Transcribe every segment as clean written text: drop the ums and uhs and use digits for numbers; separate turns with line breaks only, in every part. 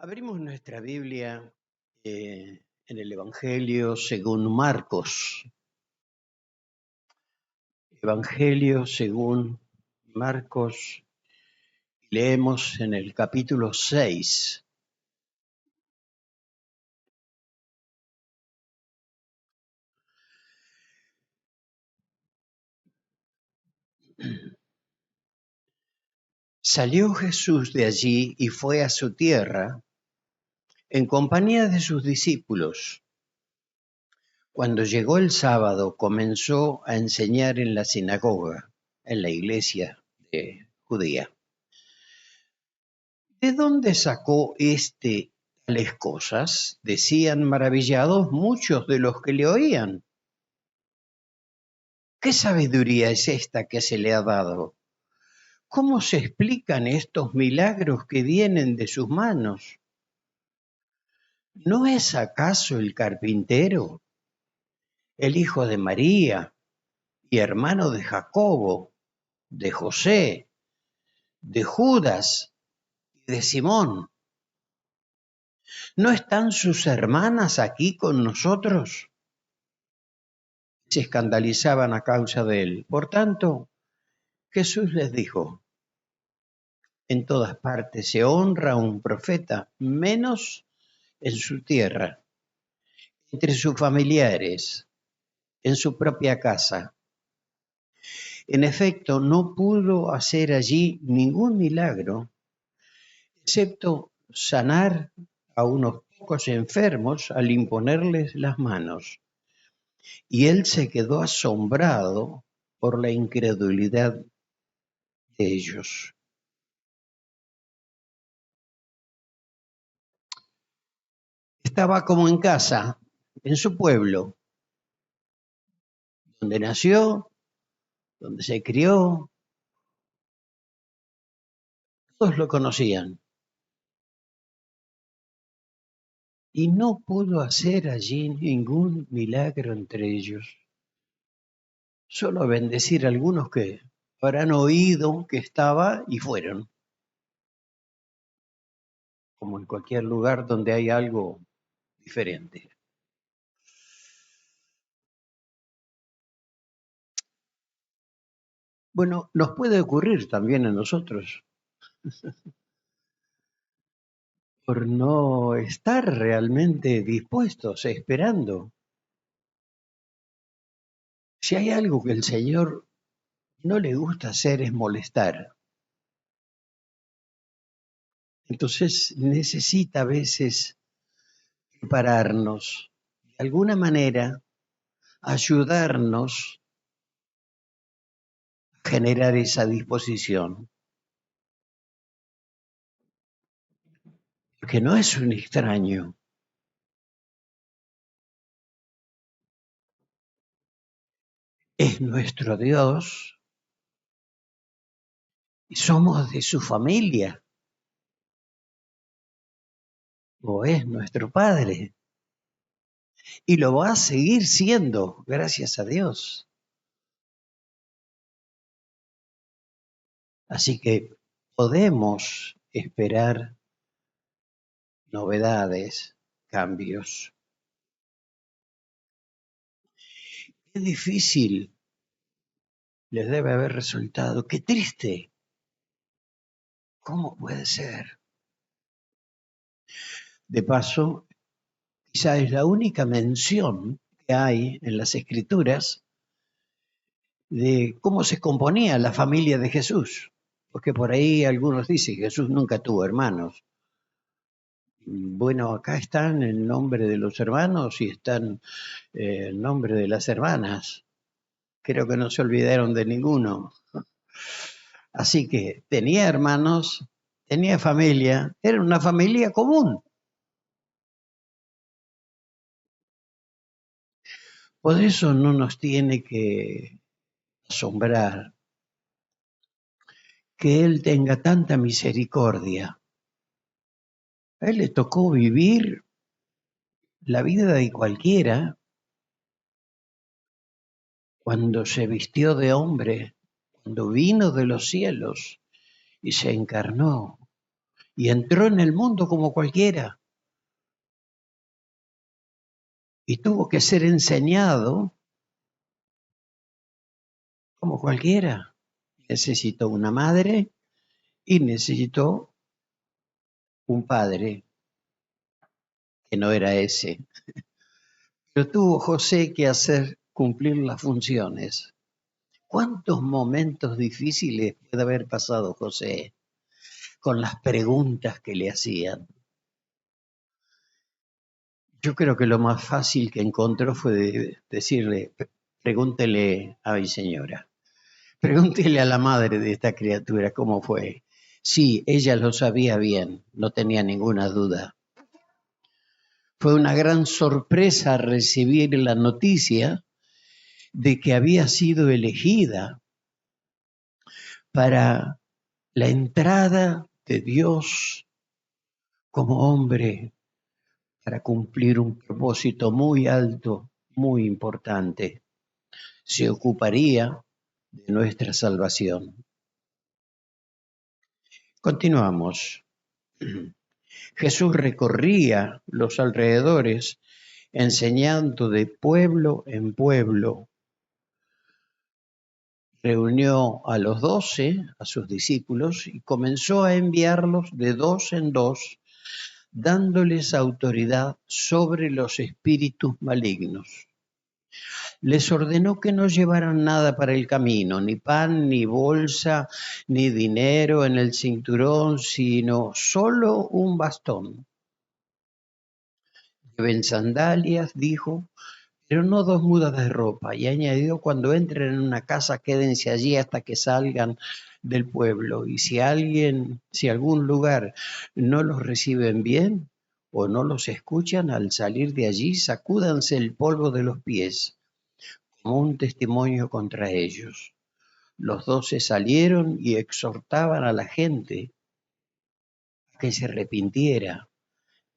Abrimos nuestra Biblia en el Evangelio según Marcos. Evangelio según Marcos, leemos en el capítulo 6. Salió Jesús de allí y fue a su tierra en compañía de sus discípulos. Cuando llegó el sábado, comenzó a enseñar en la sinagoga, en la iglesia judía. ¿De dónde sacó tales cosas? Decían maravillados muchos de los que le oían. ¿Qué sabiduría es esta que se le ha dado? ¿Cómo se explican estos milagros que vienen de sus manos? ¿No es acaso el carpintero, el hijo de María y hermano de Jacobo, de José, de Judas y de Simón? ¿No están sus hermanas aquí con nosotros? Se escandalizaban a causa de él. Por tanto, Jesús les dijo: en todas partes se honra a un profeta, menos en su tierra, entre sus familiares, en su propia casa. En efecto, no pudo hacer allí ningún milagro, excepto sanar a unos pocos enfermos al imponerles las manos. Y él se quedó asombrado por la incredulidad de ellos. Estaba como en casa, en su pueblo, donde nació, donde se crió. Todos lo conocían. Y no pudo hacer allí ningún milagro entre ellos. Solo bendecir a algunos que habrán oído que estaba y fueron. Como en cualquier lugar donde hay algo diferente. Bueno, nos puede ocurrir también a nosotros por no estar realmente dispuestos, esperando. Si hay algo que el Señor no le gusta hacer es molestar. Entonces necesita a veces prepararnos, de alguna manera, ayudarnos a generar esa disposición. Porque no es un extraño, es nuestro Dios y somos de su familia, o es nuestro Padre, y lo va a seguir siendo, gracias a Dios. Así que podemos esperar novedades, cambios. Qué difícil les debe haber resultado, qué triste. ¿Cómo puede ser? De paso, quizá es la única mención que hay en las Escrituras de cómo se componía la familia de Jesús. Porque por ahí algunos dicen que Jesús nunca tuvo hermanos. Bueno, acá están el nombre de los hermanos y están el nombre de las hermanas. Creo que no se olvidaron de ninguno. Así que tenía hermanos, tenía familia, era una familia común. Por eso no nos tiene que asombrar que Él tenga tanta misericordia. A Él le tocó vivir la vida de cualquiera cuando se vistió de hombre, cuando vino de los cielos y se encarnó y entró en el mundo como cualquiera y tuvo que ser enseñado como cualquiera. Necesitó una madre y necesitó un padre que no era ese. Pero tuvo José que hacer cumplir las funciones. ¿Cuántos momentos difíciles puede haber pasado José con las preguntas que le hacían? Yo creo que lo más fácil que encontró fue decirle, pregúntele a mi señora, pregúntele a la madre de esta criatura cómo fue. Sí, ella lo sabía bien, no tenía ninguna duda. Fue una gran sorpresa recibir la noticia de que había sido elegida para la entrada de Dios como hombre para cumplir un propósito muy alto, muy importante. Se ocuparía de nuestra salvación. Continuamos. Jesús recorría los alrededores enseñando de pueblo en pueblo. Reunió a los 12, a sus discípulos, y comenzó a enviarlos de dos en dos, dándoles autoridad sobre los espíritus malignos. Les ordenó que no llevaran nada para el camino, ni pan, ni bolsa, ni dinero en el cinturón, sino solo un bastón. Lleven sandalias, dijo, pero no 2 mudas de ropa. Y añadió, cuando entren en una casa, quédense allí hasta que salgan del pueblo. Y si algún lugar no los reciben bien o no los escuchan, al salir de allí, sacúdanse el polvo de los pies como un testimonio contra ellos. Los 12 salieron y exhortaban a la gente a que se arrepintiera.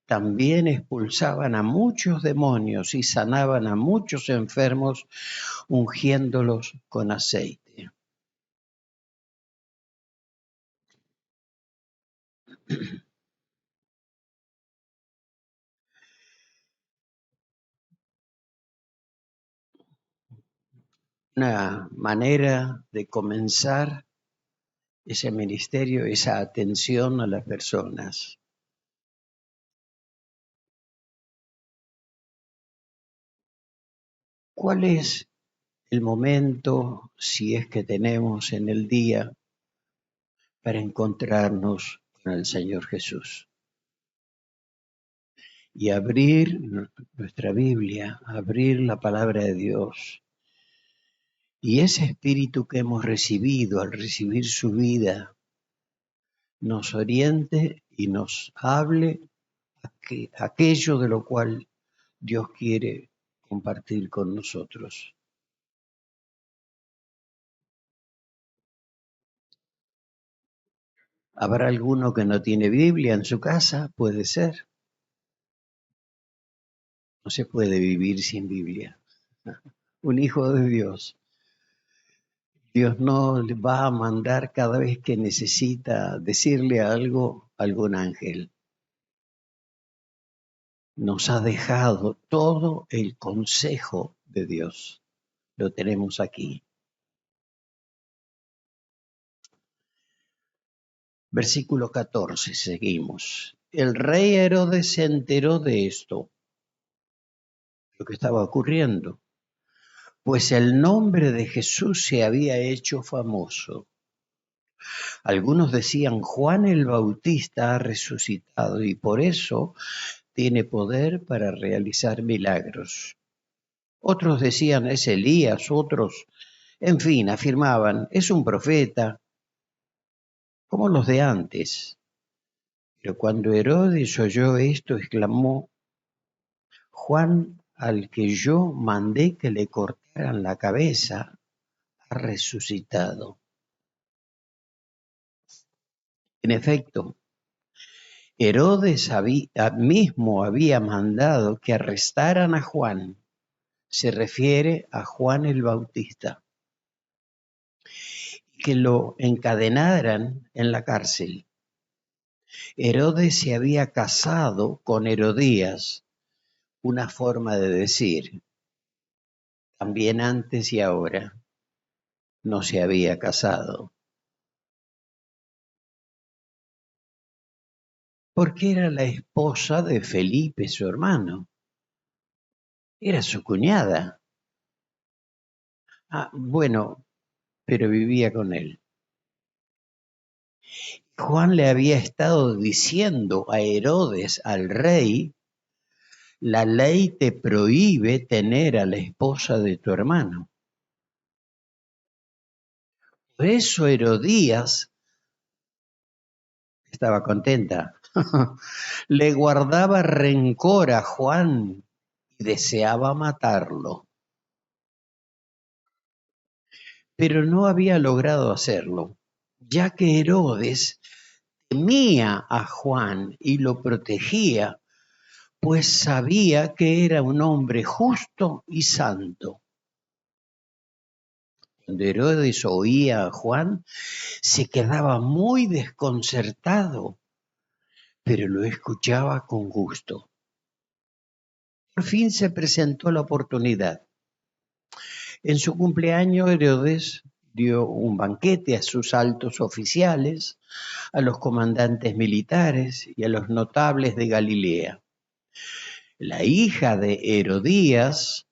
También expulsaban a muchos demonios y sanaban a muchos enfermos, ungiéndolos con aceite. Una manera de comenzar ese ministerio, esa atención a las personas. ¿Cuál es el momento, si es que tenemos en el día, para encontrarnos con el Señor Jesús? Y abrir nuestra Biblia, abrir la palabra de Dios. Y ese espíritu que hemos recibido al recibir su vida, nos oriente y nos hable aquello de lo cual Dios quiere compartir con nosotros. ¿Habrá alguno que no tiene Biblia en su casa? Puede ser. No se puede vivir sin Biblia. Un hijo de Dios. Dios no le va a mandar cada vez que necesita decirle algo a algún ángel. Nos ha dejado todo el consejo de Dios. Lo tenemos aquí. Versículo 14, seguimos. El rey Herodes se enteró de esto, lo que estaba ocurriendo, pues el nombre de Jesús se había hecho famoso. Algunos decían, Juan el Bautista ha resucitado y por eso tiene poder para realizar milagros. Otros decían, es Elías, otros, en fin, afirmaban, es un profeta, como los de antes. Pero cuando Herodes oyó esto, exclamó, Juan, al que yo mandé que le cortaran la cabeza, ha resucitado. En efecto, Herodes mismo había mandado que arrestaran a Juan. Se refiere a Juan el Bautista. Que lo encadenaran en la cárcel. Herodes se había casado con Herodías, una forma de decir, también antes y ahora no se había casado, porque era la esposa de Felipe, su hermano, era su cuñada. Ah, bueno, pero vivía con él. Juan le había estado diciendo a Herodes, al rey, la ley te prohíbe tener a la esposa de tu hermano. Por eso Herodías estaba contenta. Le guardaba rencor a Juan y deseaba matarlo, pero no había logrado hacerlo, ya que Herodes temía a Juan y lo protegía, pues sabía que era un hombre justo y santo. Cuando Herodes oía a Juan, se quedaba muy desconcertado, pero lo escuchaba con gusto. Por fin se presentó la oportunidad. En su cumpleaños, Herodes dio un banquete a sus altos oficiales, a los comandantes militares y a los notables de Galilea. La hija de Herodías,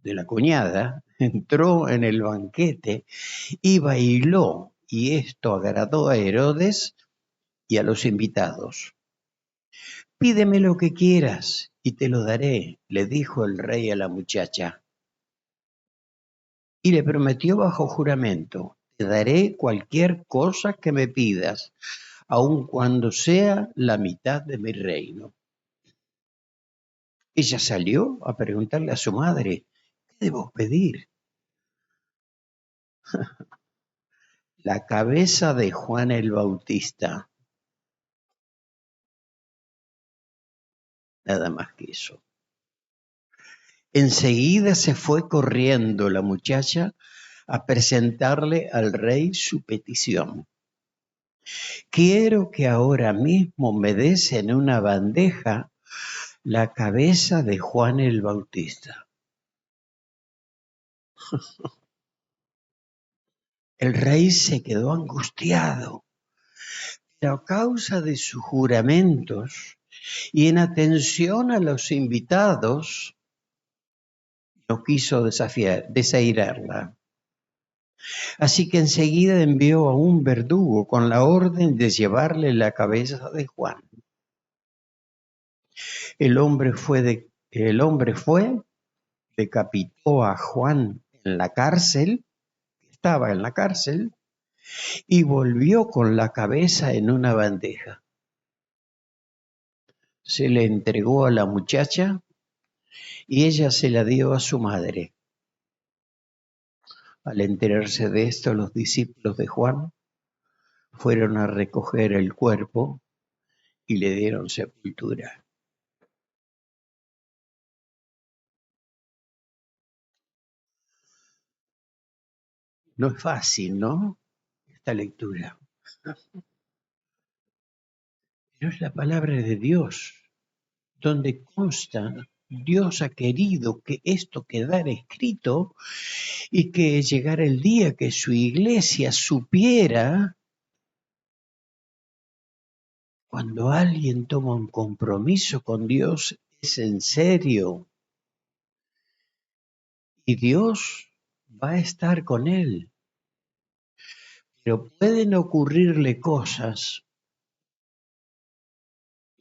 de la cuñada, entró en el banquete y bailó, y esto agradó a Herodes y a los invitados. Pídeme lo que quieras y te lo daré, le dijo el rey a la muchacha. Y le prometió bajo juramento, te daré cualquier cosa que me pidas, aun cuando sea la mitad de mi reino. Ella salió a preguntarle a su madre, ¿qué debo pedir? La cabeza de Juan el Bautista, nada más que eso. Enseguida se fue corriendo la muchacha a presentarle al rey su petición. Quiero que ahora mismo me des en una bandeja la cabeza de Juan el Bautista. El rey se quedó angustiado, pero a causa de sus juramentos y en atención a los invitados, no quiso desairarla. Así que enseguida envió a un verdugo con la orden de llevarle la cabeza de Juan. El hombre fue, decapitó a Juan en la cárcel, estaba en la cárcel, y volvió con la cabeza en una bandeja. Se le entregó a la muchacha y ella se la dio a su madre. Al enterarse de esto, los discípulos de Juan fueron a recoger el cuerpo y le dieron sepultura. No es fácil, ¿no? Esta lectura. Pero es la palabra de Dios, donde consta, Dios ha querido que esto quedara escrito y que llegara el día que su iglesia supiera cuando alguien toma un compromiso con Dios, es en serio. Y Dios va a estar con él. Pero pueden ocurrirle cosas,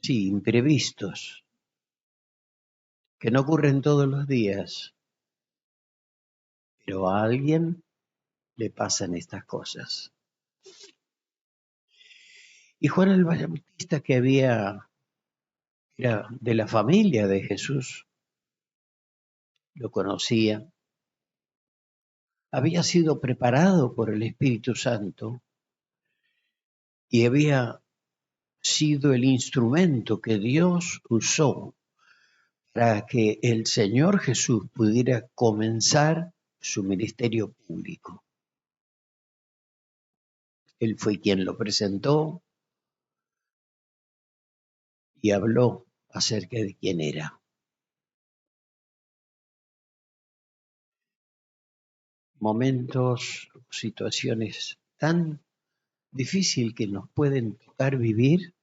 sí, imprevistos, que no ocurren todos los días, pero a alguien le pasan estas cosas. Y Juan el Bautista, que era de la familia de Jesús, lo conocía, había sido preparado por el Espíritu Santo y había sido el instrumento que Dios usó para que el Señor Jesús pudiera comenzar su ministerio público. Él fue quien lo presentó, y habló acerca de quién era. Momentos, situaciones tan difíciles que nos pueden tocar vivir,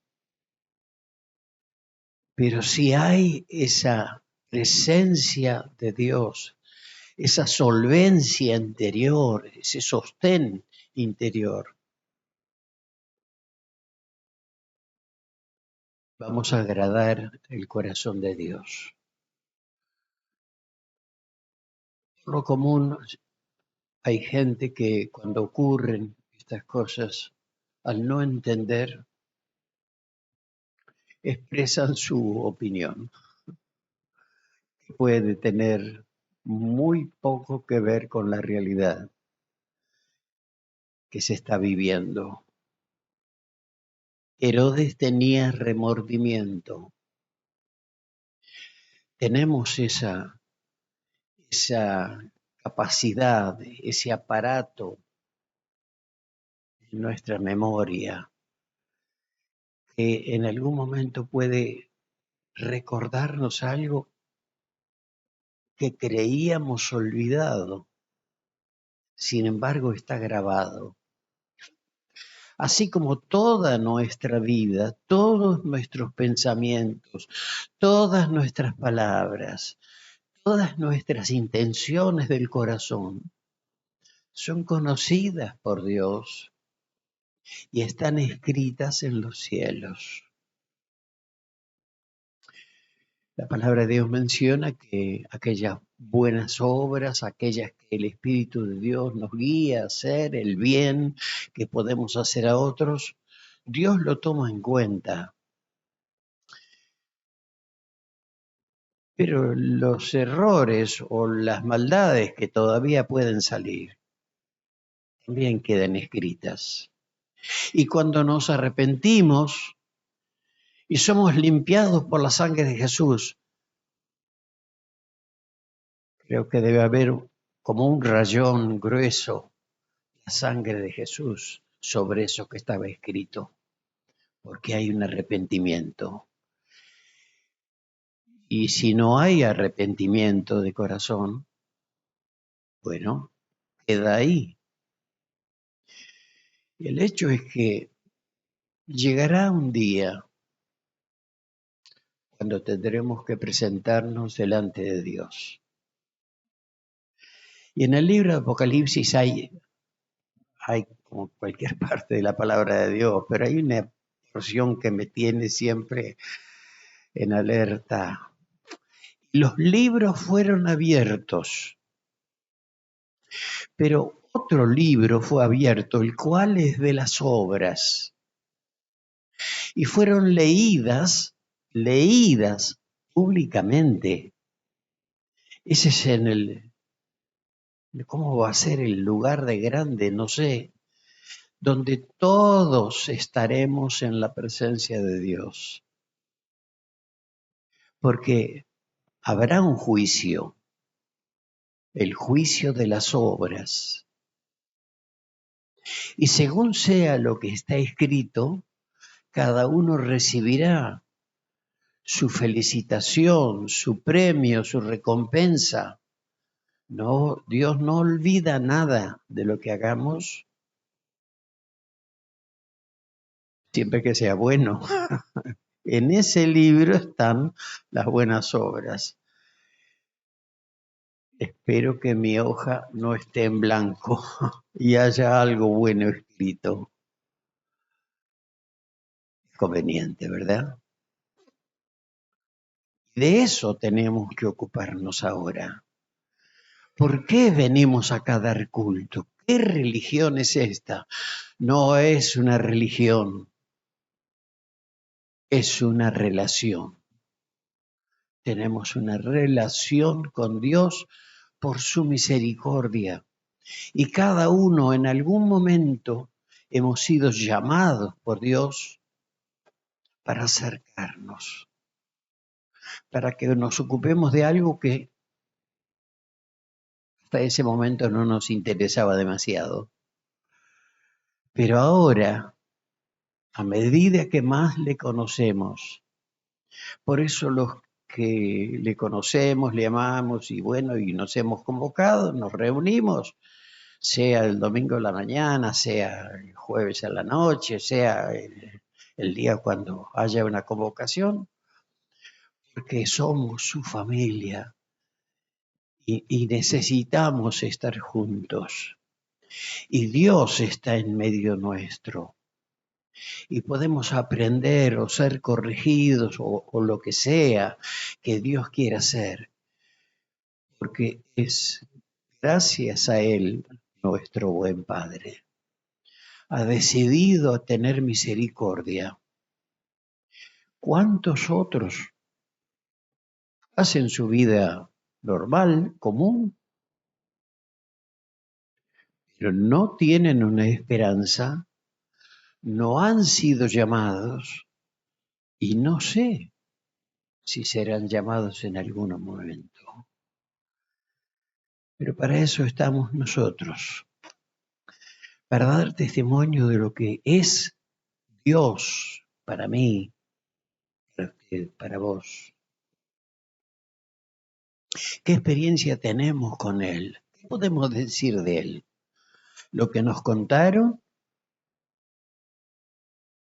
pero si hay esa presencia de Dios, esa solvencia interior, ese sostén interior, vamos a agradar el corazón de Dios. Por lo común, hay gente que cuando ocurren estas cosas, al no entender, expresan su opinión, que puede tener muy poco que ver con la realidad que se está viviendo. Herodes tenía remordimiento. Tenemos esa capacidad, ese aparato en nuestra memoria que en algún momento puede recordarnos algo que creíamos olvidado, sin embargo está grabado. Así como toda nuestra vida, todos nuestros pensamientos, todas nuestras palabras, todas nuestras intenciones del corazón son conocidas por Dios y están escritas en los cielos. La palabra de Dios menciona que aquellas buenas obras, aquellas que el Espíritu de Dios nos guía a hacer, el bien que podemos hacer a otros, Dios lo toma en cuenta. Pero los errores o las maldades que todavía pueden salir, también quedan escritas. Y cuando nos arrepentimos y somos limpiados por la sangre de Jesús, creo que debe haber como un rayón grueso, la sangre de Jesús sobre eso que estaba escrito, porque hay un arrepentimiento. Y si no hay arrepentimiento de corazón, bueno, queda ahí. Y el hecho es que llegará un día cuando tendremos que presentarnos delante de Dios. Y en el libro de Apocalipsis hay como cualquier parte de la palabra de Dios, pero hay una porción que me tiene siempre en alerta. Los libros fueron abiertos, pero otro libro fue abierto, el cual es de las obras, y fueron leídas públicamente. Ese es ¿cómo va a ser el lugar de grande? No sé, donde todos estaremos en la presencia de Dios. Porque habrá un juicio, el juicio de las obras. Y según sea lo que está escrito, cada uno recibirá su felicitación, su premio, su recompensa. No, Dios no olvida nada de lo que hagamos, siempre que sea bueno. En ese libro están las buenas obras. Espero que mi hoja no esté en blanco y haya algo bueno escrito. Conveniente, ¿verdad? De eso tenemos que ocuparnos ahora. ¿Por qué venimos acá a dar culto? ¿Qué religión es esta? No es una religión, es una relación. Tenemos una relación con Dios por su misericordia. Y cada uno en algún momento hemos sido llamados por Dios para acercarnos, para que nos ocupemos de algo que hasta ese momento no nos interesaba demasiado. Pero ahora, a medida que más le conocemos, Por eso los que le conocemos, le amamos y bueno, y nos hemos convocado, nos reunimos, sea el domingo a la mañana, sea el jueves a la noche, sea el día cuando haya una convocación, porque somos su familia y necesitamos estar juntos. Y Dios está en medio nuestro. Y podemos aprender o ser corregidos o lo que sea que Dios quiera hacer, porque es gracias a Él, nuestro buen Padre. Ha decidido tener misericordia. ¿Cuántos otros hacen su vida normal, común, pero no tienen una esperanza, no han sido llamados y no sé si serán llamados en algún momento? Pero para eso estamos nosotros, para dar testimonio de lo que es Dios para mí, para vos. ¿Qué experiencia tenemos con Él? ¿Qué podemos decir de Él? Lo que nos contaron,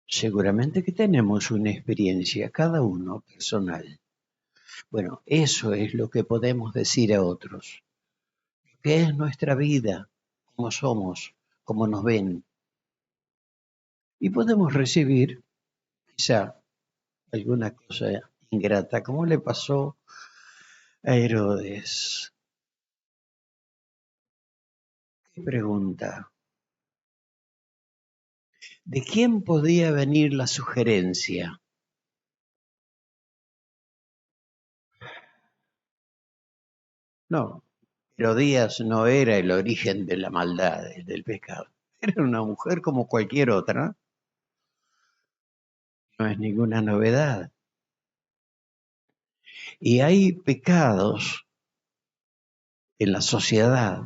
seguramente que tenemos una experiencia, cada uno personal. Bueno, eso es lo que podemos decir a otros. ¿Qué es nuestra vida? ¿Cómo somos? ¿Cómo nos ven? Y podemos recibir quizá alguna cosa ingrata, como le pasó a Herodes. ¿Qué pregunta? ¿De quién podía venir la sugerencia? No, Herodías no era el origen de la maldad, del pecado. Era una mujer como cualquier otra, no es ninguna novedad. Y hay pecados en la sociedad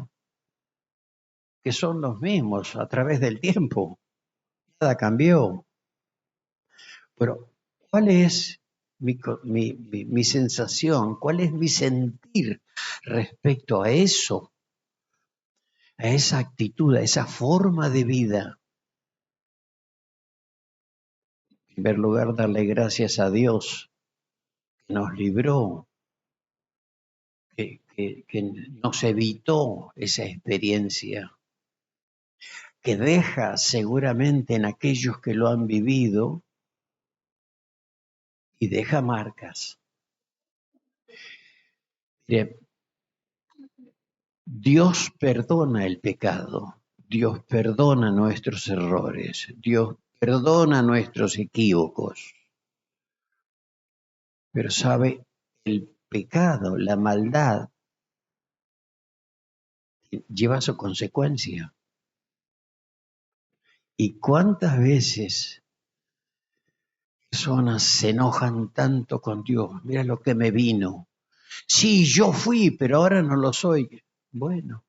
que son los mismos a través del tiempo. Nada cambió. Pero, ¿cuál es mi sensación? ¿Cuál es mi sentir respecto a eso? A esa actitud, a esa forma de vida. En primer lugar, darle gracias a Dios que nos libró, que nos evitó esa experiencia, que deja seguramente en aquellos que lo han vivido y deja marcas. Mire, Dios perdona el pecado, Dios perdona nuestros errores, Dios perdona nuestros equívocos, pero sabe, el pecado, la maldad, lleva su consecuencia. ¿Y cuántas veces personas se enojan tanto con Dios? Mira lo que me vino. Sí, yo fui, pero ahora no lo soy. Bueno,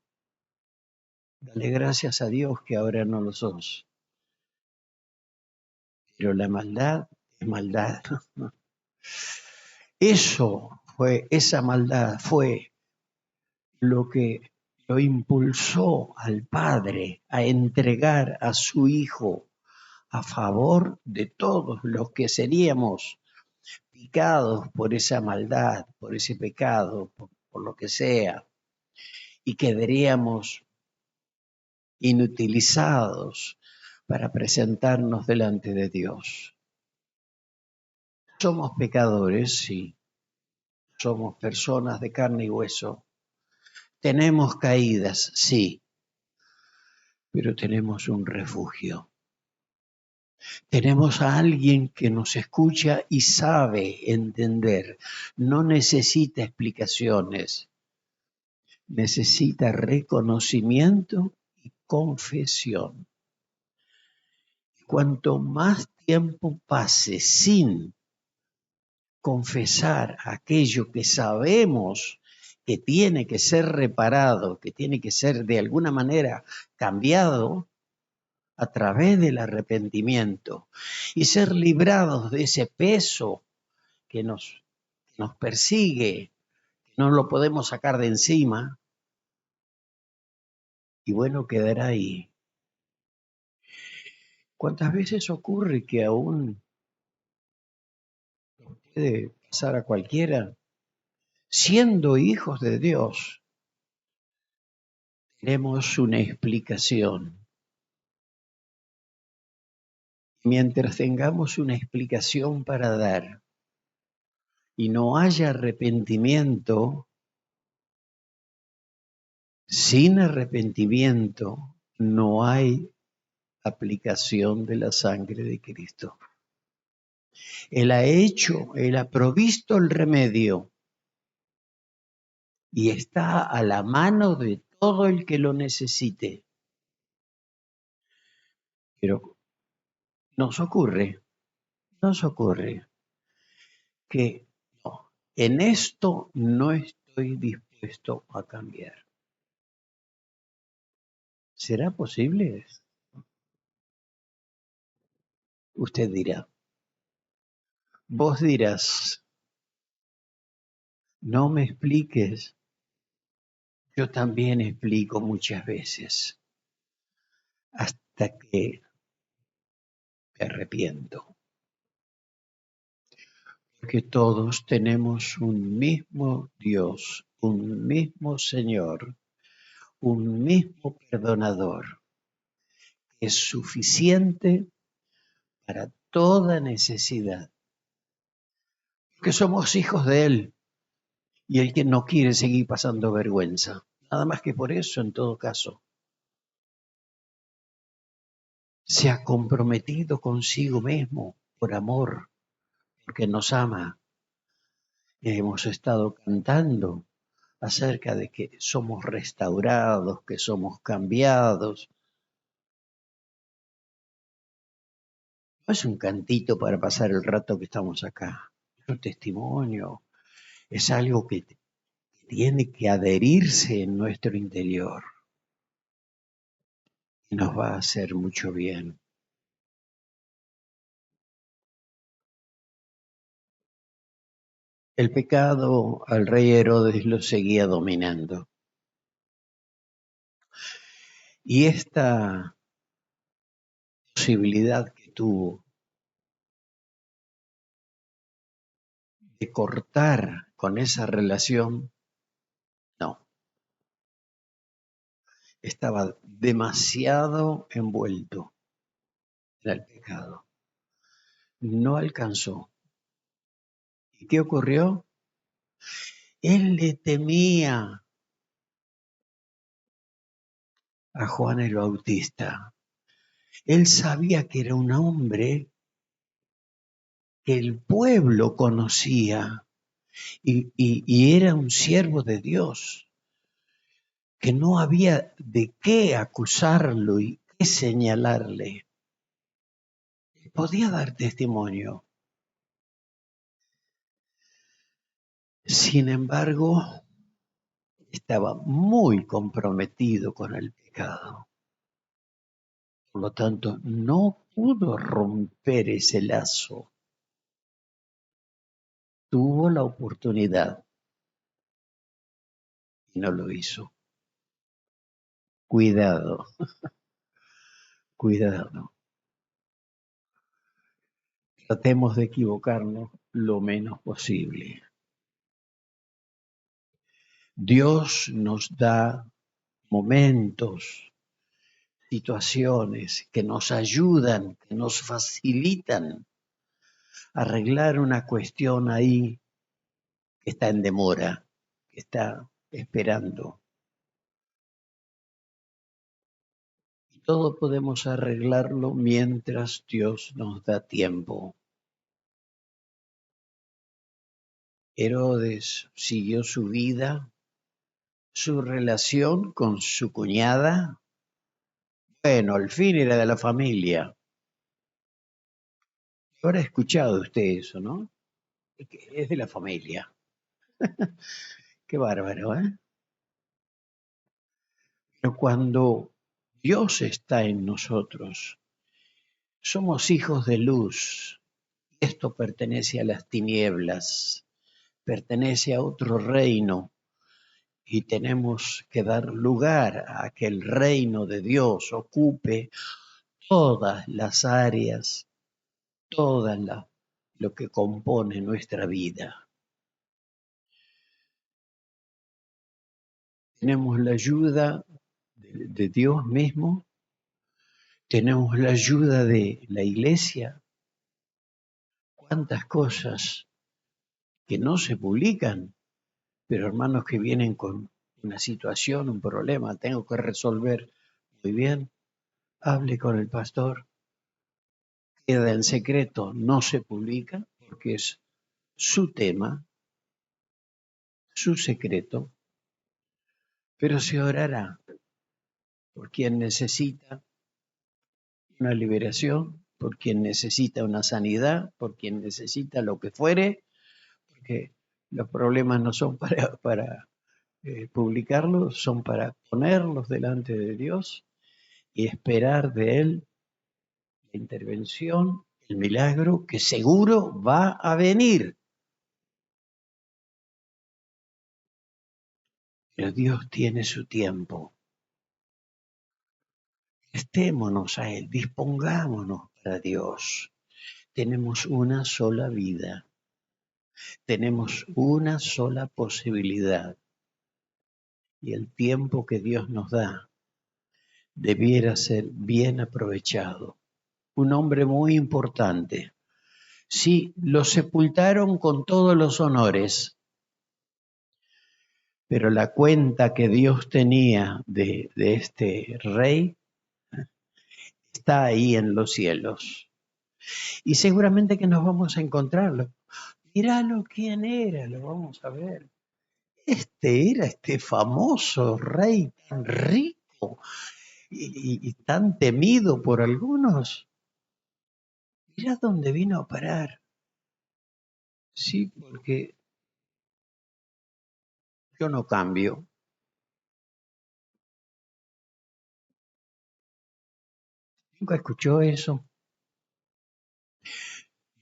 dale gracias a Dios que ahora no lo sos. Pero la maldad es maldad. Esa maldad fue lo que lo impulsó al Padre a entregar a su Hijo a favor de todos los que seríamos picados por esa maldad, por ese pecado, por lo que sea, y quedaríamos inutilizados para presentarnos delante de Dios. Somos pecadores, sí, somos personas de carne y hueso, tenemos caídas, sí, pero tenemos un refugio. Tenemos a alguien que nos escucha y sabe entender, no necesita explicaciones, necesita reconocimiento y confesión. Cuanto más tiempo pase sin confesar aquello que sabemos que tiene que ser reparado, que tiene que ser de alguna manera cambiado a través del arrepentimiento y ser librados de ese peso que nos persigue, que no lo podemos sacar de encima, y bueno, quedará ahí. ¿Cuántas veces ocurre que aún puede pasar a cualquiera? Siendo hijos de Dios, tenemos una explicación. Mientras tengamos una explicación para dar y no haya arrepentimiento, sin arrepentimiento no hay aplicación de la sangre de Cristo. Él ha provisto el remedio y está a la mano de todo el que lo necesite. Pero nos ocurre que no, en esto no estoy dispuesto a cambiar. ¿Será posible? Usted dirá. Vos dirás, no me expliques. Yo también explico muchas veces, hasta que me arrepiento. Porque todos tenemos un mismo Dios, un mismo Señor, un mismo perdonador, que es suficiente para toda necesidad. Porque somos hijos de Él y Él que no quiere seguir pasando vergüenza. Nada más que por eso, en todo caso, se ha comprometido consigo mismo por amor, porque nos ama. Hemos estado cantando acerca de que somos restaurados, que somos cambiados. No es un cantito para pasar el rato que estamos acá, es un testimonio, es algo que tiene que adherirse en nuestro interior y nos va a hacer mucho bien. El pecado al rey Herodes lo seguía dominando. Y esta posibilidad que tuvo de cortar con esa relación, no, estaba demasiado envuelto en el pecado. No alcanzó. ¿Y qué ocurrió? Él le temía a Juan el Bautista. Él sabía que era un hombre que el pueblo conocía y era un siervo de Dios, que no había de qué acusarlo y qué señalarle. Podía dar testimonio. Sin embargo, estaba muy comprometido con el pecado. Por lo tanto, no pudo romper ese lazo. Tuvo la oportunidad y no lo hizo. Cuidado, cuidado. Tratemos de equivocarnos lo menos posible. Dios nos da momentos, situaciones que nos ayudan, que nos facilitan arreglar una cuestión ahí que está en demora, que está esperando. Y todo podemos arreglarlo mientras Dios nos da tiempo. Herodes siguió su vida, su relación con su cuñada. Bueno, al fin era de la familia. Habrá escuchado usted eso, ¿no? Es de la familia. Qué bárbaro, ¿eh? Pero cuando Dios está en nosotros, somos hijos de luz Esto pertenece a las tinieblas, pertenece a otro reino y tenemos que dar lugar a que el reino de Dios ocupe todas las áreas, lo que compone nuestra vida. Tenemos la ayuda de Dios mismo, tenemos la ayuda de la iglesia. Cuántas cosas que no se publican, pero hermanos que vienen con una situación, un problema, tengo que resolver. Muy bien, hable con el pastor, queda en secreto, no se publica porque es su tema, su secreto, pero se orará por quien necesita una liberación, por quien necesita una sanidad, por quien necesita lo que fuere, porque los problemas no son para publicarlos, son para ponerlos delante de Dios y esperar de Él la intervención, el milagro que seguro va a venir. Pero Dios tiene su tiempo. Estémonos a Él, dispongámonos para Dios. Tenemos una sola vida, tenemos una sola posibilidad y el tiempo que Dios nos da debiera ser bien aprovechado. Un hombre muy importante. Sí, lo sepultaron con todos los honores, pero la cuenta que Dios tenía de este rey está ahí en los cielos. Y seguramente que nos vamos a encontrarlo. Míralo quién era, lo vamos a ver. Este era este famoso rey tan rico y tan temido por algunos. Mirá dónde vino a parar. Sí, porque yo no cambio. ¿Nunca escuchó eso?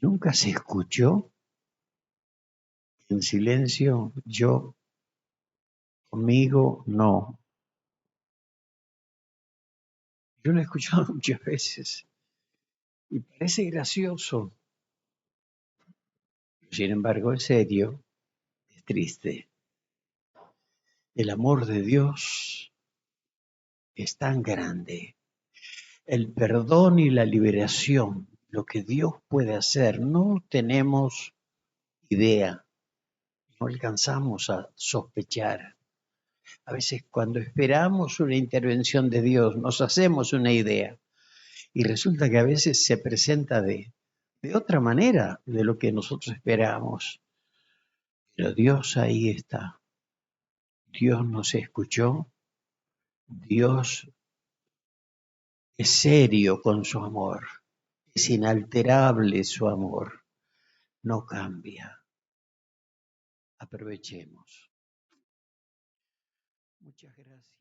¿Nunca se escuchó? En silencio, yo, conmigo, no. Yo lo he escuchado muchas veces y parece gracioso. Sin embargo, en serio, es triste. El amor de Dios es tan grande. El perdón y la liberación, lo que Dios puede hacer, no tenemos idea, no alcanzamos a sospechar. A veces cuando esperamos una intervención de Dios, nos hacemos una idea y resulta que a veces se presenta de otra manera de lo que nosotros esperamos. Pero Dios ahí está. Dios nos escuchó. Dios es serio con su amor. Es inalterable su amor. No cambia. Aprovechemos. Muchas gracias.